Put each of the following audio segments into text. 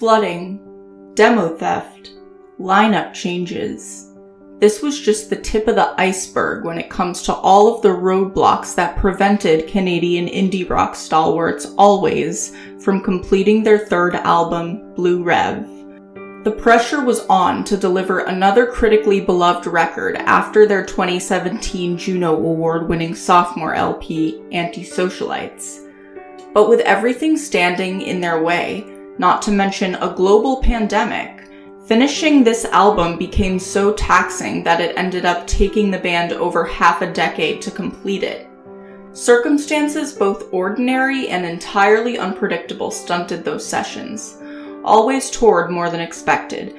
flooding, demo theft, lineup changes. This was just the tip of the iceberg when it comes to all of the roadblocks that prevented Canadian indie rock stalwarts Always from completing their third album, Blue Rev. The pressure was on to deliver another critically beloved record after their 2017 Juno Award-winning sophomore LP, Anti-Socialites. But with everything standing in their way, not to mention a global pandemic, finishing this album became so taxing that it ended up taking the band over half a decade to complete it. Circumstances both ordinary and entirely unpredictable stunted those sessions. Always toured more than expected,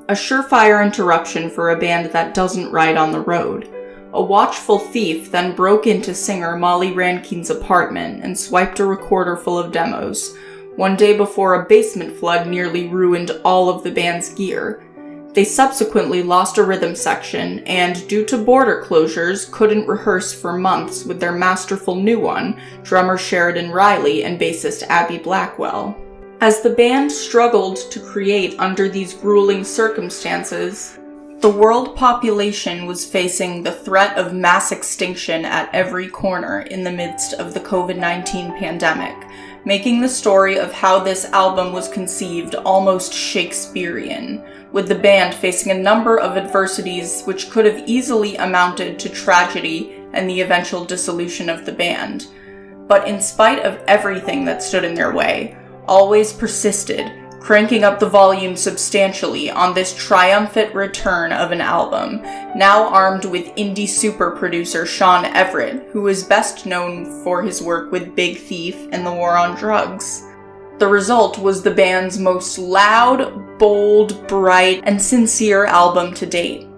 a surefire interruption for a band that doesn't ride on the road. A watchful thief then broke into singer Molly Rankin's apartment and swiped a recorder full of demos, one day before a basement flood nearly ruined all of the band's gear. They subsequently lost a rhythm section and, due to border closures, couldn't rehearse for months with their masterful new one, drummer Sheridan Riley and bassist Abby Blackwell. As the band struggled to create under these grueling circumstances, the world population was facing the threat of mass extinction at every corner in the midst of the COVID-19 pandemic, making the story of how this album was conceived almost Shakespearean, with the band facing a number of adversities which could have easily amounted to tragedy and the eventual dissolution of the band. But in spite of everything that stood in their way, Always persisted, cranking up the volume substantially on this triumphant return of an album, now armed with indie super producer Sean Everett, who is best known for his work with Big Thief and the War on Drugs. The result was the band's most loud, bold, bright, and sincere album to date.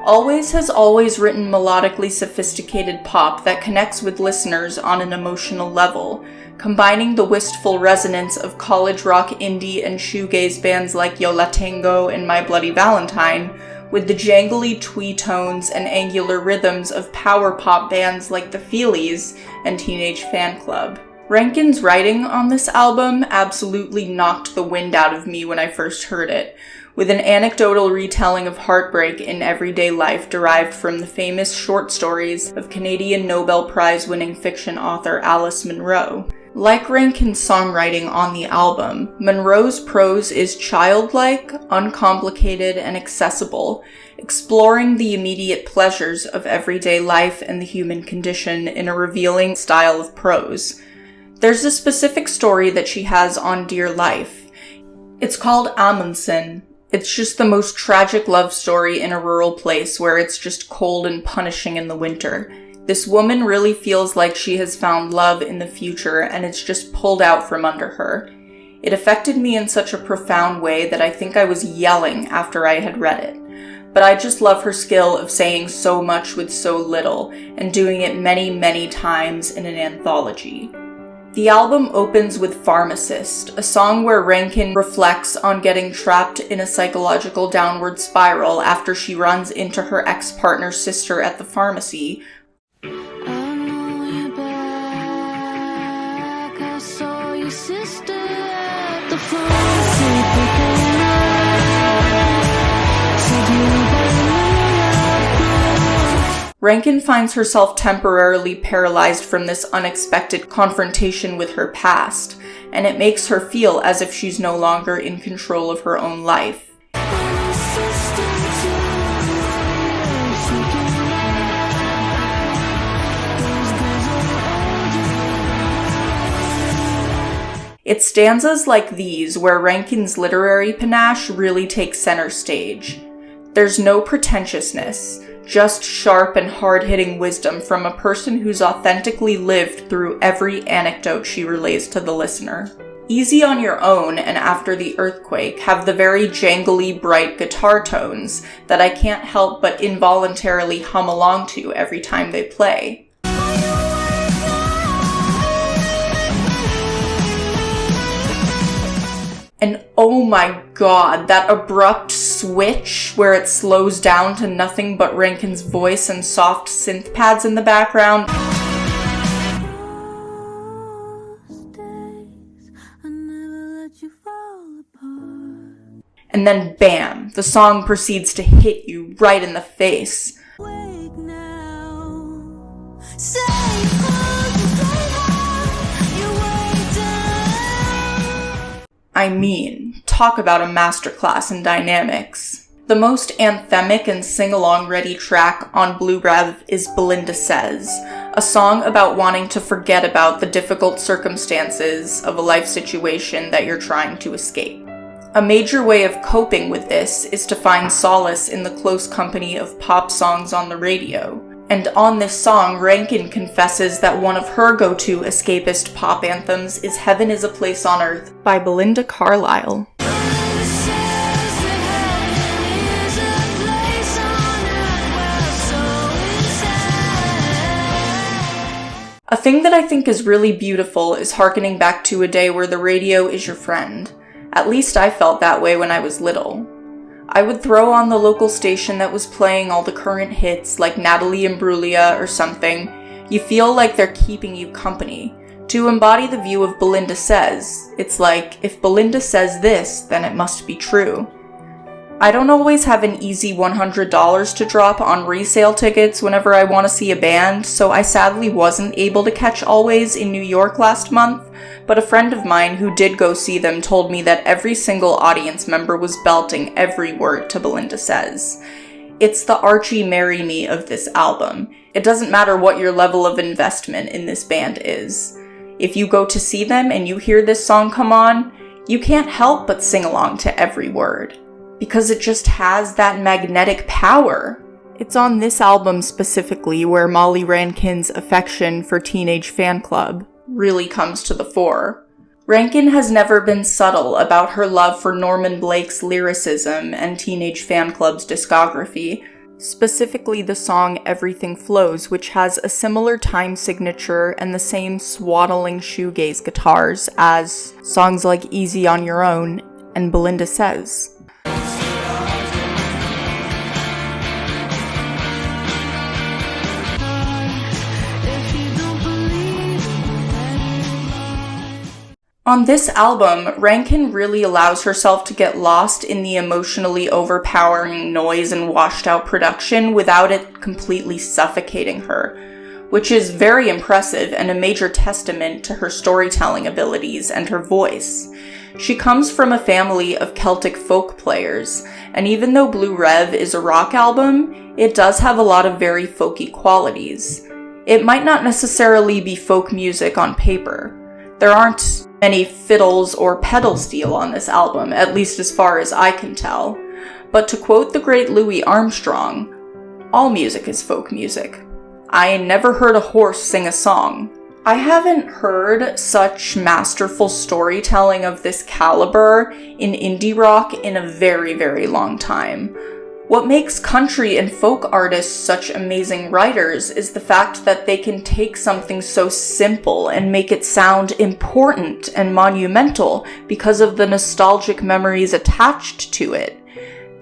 Always has always written melodically sophisticated pop that connects with listeners on an emotional level, combining the wistful resonance of college rock, indie, and shoegaze bands like Yo La Tengo and My Bloody Valentine, with the jangly twee tones and angular rhythms of power pop bands like the Feelies and Teenage Fan Club. Rankin's writing on this album absolutely knocked the wind out of me when I first heard it, with an anecdotal retelling of heartbreak in everyday life derived from the famous short stories of Canadian Nobel Prize-winning fiction author Alice Munro. Like Rankin's songwriting on the album, Munro's prose is childlike, uncomplicated, and accessible, exploring the immediate pleasures of everyday life and the human condition in a revealing style of prose. There's a specific story that she has on Dear Life. It's called Amundsen. It's just the most tragic love story in a rural place where it's just cold and punishing in the winter. This woman really feels like she has found love in the future and it's just pulled out from under her. It affected me in such a profound way that I think I was yelling after I had read it. But I just love her skill of saying so much with so little and doing it many, many times in an anthology. The album opens with Pharmacist, a song where Rankin reflects on getting trapped in a psychological downward spiral after she runs into her ex-partner's sister at the pharmacy. Rankin finds herself temporarily paralyzed from this unexpected confrontation with her past, and it makes her feel as if she's no longer in control of her own life. It's stanzas like these where Rankin's literary panache really takes center stage. There's no pretentiousness, just sharp and hard-hitting wisdom from a person who's authentically lived through every anecdote she relays to the listener. Easy on Your Own and After the Earthquake have the very jangly, bright guitar tones that I can't help but involuntarily hum along to every time they play. And oh my god, that abrupt switch where it slows down to nothing but Rankin's voice and soft synth pads in the background. and then bam, the song proceeds to hit you right in the face. Wake now. I mean, talk about a masterclass in dynamics. The most anthemic and sing-along ready track on Blue Rev is Belinda Says, a song about wanting to forget about the difficult circumstances of a life situation that you're trying to escape. A major way of coping with this is to find solace in the close company of pop songs on the radio. And on this song, Rankin confesses that one of her go-to escapist pop anthems is Heaven is a Place on Earth by Belinda Carlisle. A thing that I think is really beautiful is hearkening back to a day where the radio is your friend. At least I felt that way when I was little. I would throw on the local station that was playing all the current hits, like Natalie Imbruglia or something. You feel like they're keeping you company. To embody the view of Belinda Says, it's like, if Belinda says this, then it must be true. I don't always have an easy $100 to drop on resale tickets whenever I want to see a band, so I sadly wasn't able to catch Always in New York last month, but a friend of mine who did go see them told me that every single audience member was belting every word to Belinda Says. It's the Archie Marry Me of this album. It doesn't matter what your level of investment in this band is. If you go to see them and you hear this song come on, you can't help but sing along to every word. Because it just has that magnetic power. It's on this album specifically where Molly Rankin's affection for Teenage Fan Club really comes to the fore. Rankin has never been subtle about her love for Norman Blake's lyricism and Teenage Fan Club's discography, specifically the song Everything Flows, which has a similar time signature and the same swaddling shoegaze guitars as songs like Easy on Your Own and Belinda Says. On this album, Rankin really allows herself to get lost in the emotionally overpowering noise and washed-out production without it completely suffocating her, which is very impressive and a major testament to her storytelling abilities and her voice. She comes from a family of Celtic folk players, and even though Blue Rev is a rock album, it does have a lot of very folky qualities. It might not necessarily be folk music on paper. There aren't any fiddles or pedal steel on this album, at least as far as I can tell. But to quote the great Louis Armstrong, all music is folk music. I never heard a horse sing a song. I haven't heard such masterful storytelling of this caliber in indie rock in a very, very long time. What makes country and folk artists such amazing writers is the fact that they can take something so simple and make it sound important and monumental because of the nostalgic memories attached to it.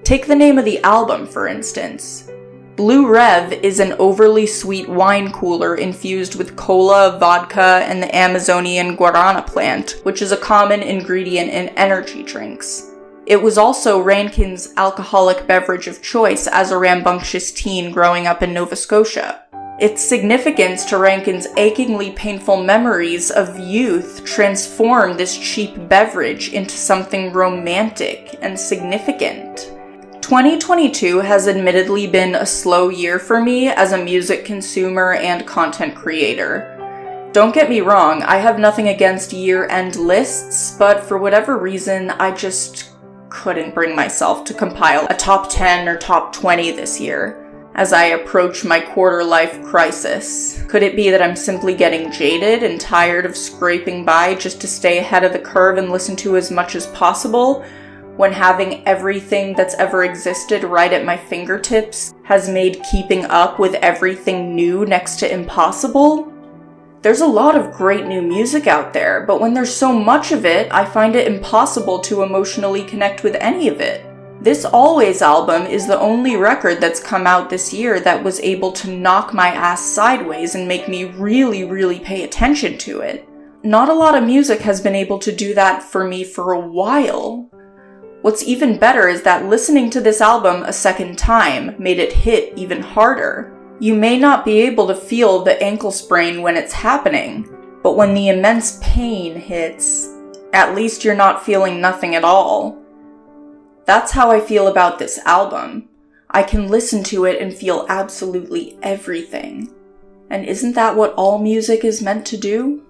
Take the name of the album, for instance. Blue Rev is an overly sweet wine cooler infused with cola, vodka, and the Amazonian guarana plant, which is a common ingredient in energy drinks. It was also Rankin's alcoholic beverage of choice as a rambunctious teen growing up in Nova Scotia. Its significance to Rankin's achingly painful memories of youth transformed this cheap beverage into something romantic and significant. 2022 has admittedly been a slow year for me as a music consumer and content creator. Don't get me wrong, I have nothing against year-end lists, but for whatever reason, I just couldn't bring myself to compile a top 10 or top 20 this year as I approach my quarter-life crisis. Could it be that I'm simply getting jaded and tired of scraping by just to stay ahead of the curve and listen to as much as possible, when having everything that's ever existed right at my fingertips has made keeping up with everything new next to impossible? There's a lot of great new music out there, but when there's so much of it, I find it impossible to emotionally connect with any of it. This Always album is the only record that's come out this year that was able to knock my ass sideways and make me really, really pay attention to it. Not a lot of music has been able to do that for me for a while. What's even better is that listening to this album a second time made it hit even harder. You may not be able to feel the ankle sprain when it's happening, but when the immense pain hits, at least you're not feeling nothing at all. That's how I feel about this album. I can listen to it and feel absolutely everything. And isn't that what all music is meant to do?